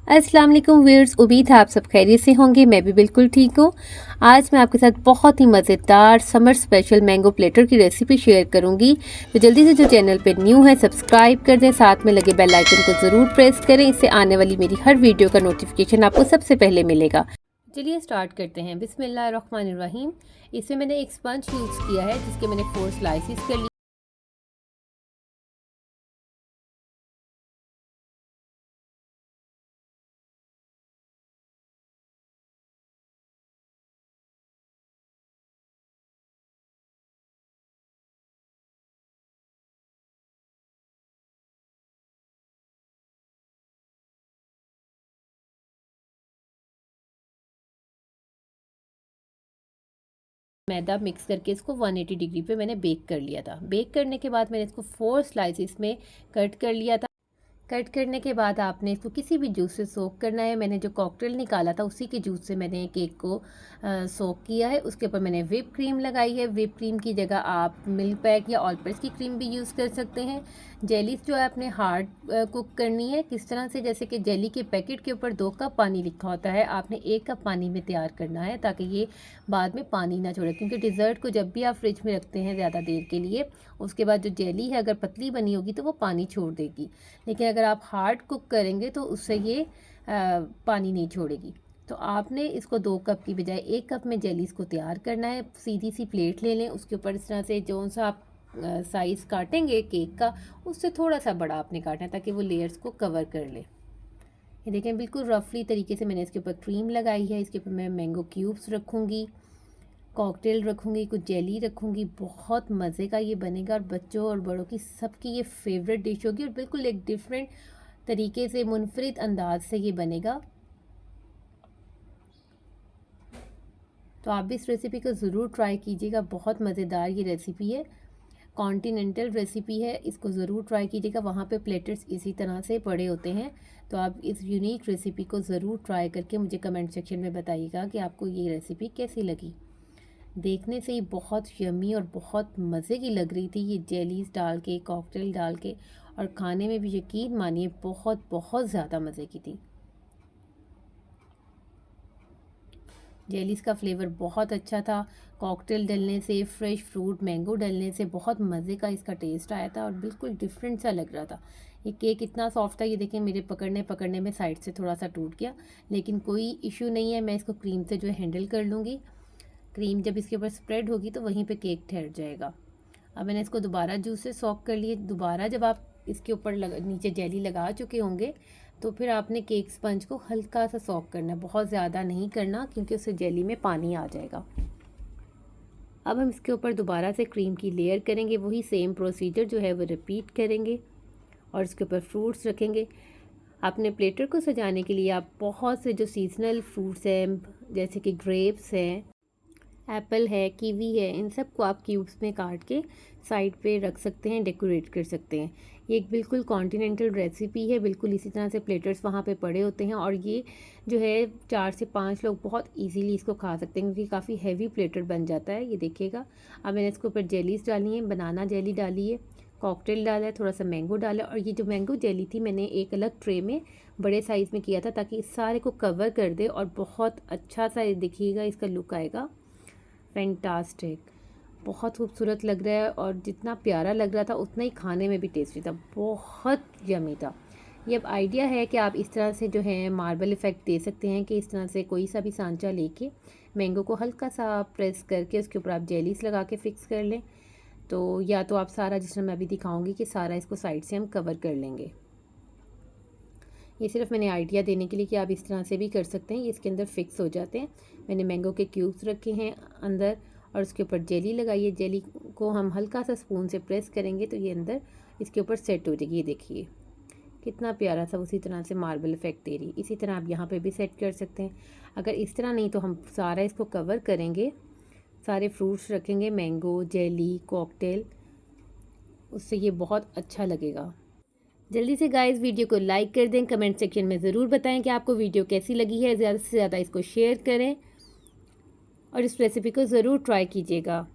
अस्सलाम वालेकुम व्यूअर्स, उम्मीद है आप सब खैरियत से होंगे। मैं भी बिल्कुल ठीक हूँ। आज मैं आपके साथ बहुत ही मज़ेदार समर स्पेशल मैंगो प्लेटर की रेसिपी शेयर करूँगी। तो जल्दी से जो चैनल पे न्यू है सब्सक्राइब कर दें, साथ में लगे बेल आइकन को ज़रूर प्रेस करें। इससे आने वाली मेरी हर वीडियो का नोटिफिकेशन आपको सबसे पहले मिलेगा। चलिए स्टार्ट करते हैं। बिस्मिल्लाहिर्रहमानिर्रहीम। इसमें मैंने एक स्पंज यूज़ किया है जिसके मैंने 4 स्लाइसिस कर लिए। मैदा मिक्स करके इसको 180 डिग्री पे मैंने बेक कर लिया था। बेक करने के बाद मैंने इसको 4 स्लाइसिस में कट कर लिया था। कट करने के बाद आपने इसको किसी भी जूस से सोक करना है। मैंने जो कॉकटेल निकाला था उसी के जूस से मैंने केक को सोक किया है। उसके ऊपर मैंने व्हिप क्रीम लगाई है। व्हिप क्रीम की जगह आप मिल्क पैक या ऑल पर्पस की क्रीम भी यूज़ कर सकते हैं। जेलीज जो है आपने हार्ड कुक करनी है। किस तरह से, जैसे कि जेली के पैकेट के ऊपर 2 कप पानी लिखा होता है, आपने 1 कप पानी में तैयार करना है ताकि ये बाद में पानी ना छोड़े। क्योंकि डिज़र्ट को जब भी आप फ्रिज में रखते हैं ज़्यादा देर के लिए, उसके बाद जो जेली है अगर पतली बनी होगी तो वो पानी छोड़ देगी। लेकिन अगर आप हार्ड कुक करेंगे तो उससे ये पानी नहीं छोड़ेगी। तो आपने इसको 2 कप की बजाय 1 कप में जेलीज़ को तैयार करना है। सीधी सी प्लेट ले लें, उसके ऊपर इस तरह से जो सा आप साइज़ काटेंगे केक का, उससे थोड़ा सा बड़ा आपने काटना है ताकि वो लेयर्स को कवर कर ले। ये देखें, बिल्कुल रफली तरीके से मैंने इसके ऊपर क्रीम लगाई है। इसके ऊपर मैं मैंगो क्यूब्स रखूँगी, कॉकटेल रखूँगी, कुछ जेली रखूँगी। बहुत मज़े का ये बनेगा और बच्चों और बड़ों की सबकी ये फेवरेट डिश होगी और बिल्कुल एक डिफरेंट तरीके से मुनफरिद अंदाज से ये बनेगा। तो आप भी इस रेसिपी को ज़रूर ट्राई कीजिएगा। बहुत मज़ेदार ये रेसिपी है, कॉन्टिनेंटल रेसिपी है। इसको ज़रूर ट्राई कीजिएगा। वहाँ पे प्लेटर्स इसी तरह से पड़े होते हैं। तो आप इस यूनिक रेसिपी को ज़रूर ट्राई करके मुझे कमेंट सेक्शन में बताइएगा कि आपको ये रेसिपी कैसी लगी। देखने से ही बहुत यम्मी और बहुत मज़े की लग रही थी, ये जेलीज डाल के, कॉकटेल डाल के, और खाने में भी यकीन मानिए बहुत बहुत ज़्यादा मज़े की थी। जेलीज़ का फ्लेवर बहुत अच्छा था। कॉकटेल डलने से, फ्रेश फ्रूट मैंगो डलने से बहुत मज़े का इसका टेस्ट आया था और बिल्कुल डिफरेंट सा लग रहा था। ये केक इतना सॉफ्ट था, ये देखें मेरे पकड़ने पकड़ने में साइड से थोड़ा सा टूट गया, लेकिन कोई इशू नहीं है। मैं इसको क्रीम से जो है हैंडल कर लूँगी। क्रीम जब इसके ऊपर स्प्रेड होगी तो वहीं पे केक ठहर जाएगा। अब मैंने इसको दोबारा जूस से सॉक कर लिए। दोबारा जब आप इसके ऊपर नीचे जेली लगा चुके होंगे तो फिर आपने केक स्पंज को हल्का सा सॉक करना है, बहुत ज़्यादा नहीं करना क्योंकि उससे जेली में पानी आ जाएगा। अब हम इसके ऊपर दोबारा से क्रीम की लेयर करेंगे। वही सेम प्रोसीजर जो है वो रिपीट करेंगे और इसके ऊपर फ्रूट्स रखेंगे। अपने प्लेटर को सजाने के लिए आप बहुत से जो सीजनल फ्रूट्स हैं, जैसे कि ग्रेप्स हैं, एप्पल है, कीवी है, इन सब को आप क्यूब्स में काट के साइड पे रख सकते हैं, डेकोरेट कर सकते हैं। ये एक बिल्कुल कॉन्टिनेंटल रेसिपी है। बिल्कुल इसी तरह से प्लेटर्स वहाँ पे पड़े होते हैं और ये जो है 4 से 5 लोग बहुत इजीली इसको खा सकते हैं क्योंकि काफ़ी हैवी प्लेटर बन जाता है। ये देखिएगा। अब मैंने इसके ऊपर जेलीज डाली हैं, बनाना जेली डाली है, कॉकटेल डाला है, थोड़ा सा मैंगो डाला, और ये जो मैंगो जेली थी मैंने एक अलग ट्रे में बड़े साइज़ में किया था ताकि इस सारे को कवर कर दे और बहुत अच्छा सा देखिएगा इसका लुक आएगा। फैंटास्टिक, बहुत खूबसूरत लग रहा है और जितना प्यारा लग रहा था उतना ही खाने में भी टेस्टी था, बहुत यमी था। ये अब आइडिया है कि आप इस तरह से जो है मार्बल इफ़ेक्ट दे सकते हैं कि इस तरह से कोई सा भी सांचा लेके मैंगो को हल्का सा प्रेस करके उसके ऊपर आप जेलीस लगा के फ़िक्स कर लें। तो या तो आप सारा, जिस तरह मैं अभी दिखाऊंगी कि सारा इसको साइड से हम कवर कर लेंगे। ये सिर्फ मैंने आइडिया देने के लिए कि आप इस तरह से भी कर सकते हैं, ये इसके अंदर फिक्स हो जाते हैं। मैंने मैंगो के क्यूब्स रखे हैं अंदर और उसके ऊपर जेली लगाई है। जेली को हम हल्का सा स्पून से प्रेस करेंगे तो ये अंदर इसके ऊपर सेट हो जाएगी। ये देखिए कितना प्यारा सा उसी तरह से मार्बल इफेक्ट दे रही। इसी तरह आप यहाँ पे भी सेट कर सकते हैं। अगर इस तरह नहीं तो हम सारा इसको कवर करेंगे, सारे फ्रूट्स रखेंगे, मैंगो, जेली, कॉकटेल, उससे ये बहुत अच्छा लगेगा। जल्दी से गाइस वीडियो को लाइक कर दें, कमेंट सेक्शन में ज़रूर बताएं कि आपको वीडियो कैसी लगी है। ज़्यादा से ज़्यादा इसको शेयर करें और इस रेसिपी को ज़रूर ट्राई कीजिएगा।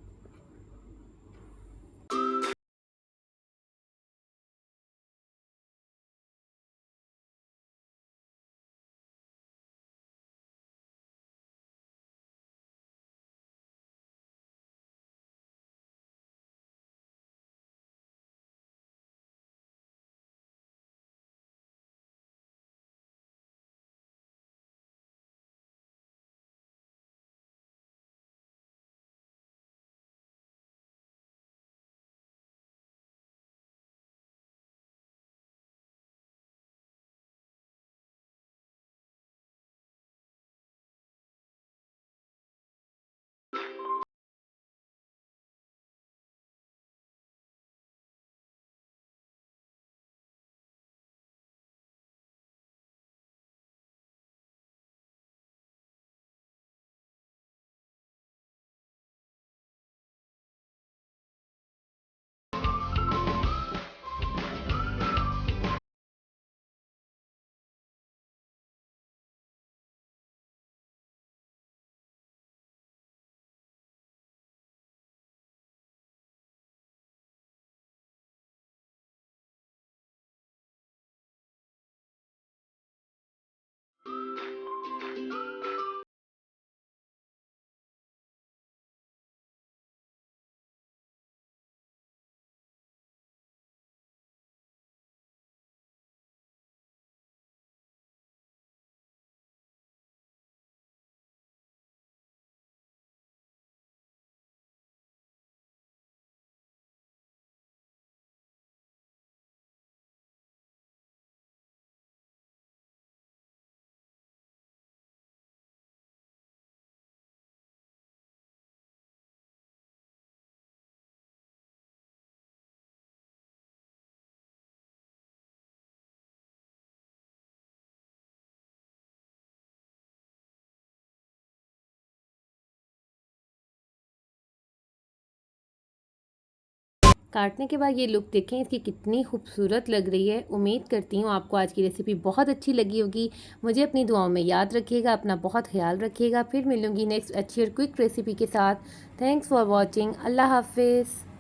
काटने के बाद ये लुक देखें इसकी कितनी खूबसूरत लग रही है। उम्मीद करती हूँ आपको आज की रेसिपी बहुत अच्छी लगी होगी। मुझे अपनी दुआओं में याद रखिएगा, अपना बहुत ख्याल रखिएगा। फिर मिलूँगी नेक्स्ट अच्छी और क्विक रेसिपी के साथ। Thanks for watching. अल्लाह हाफिज़।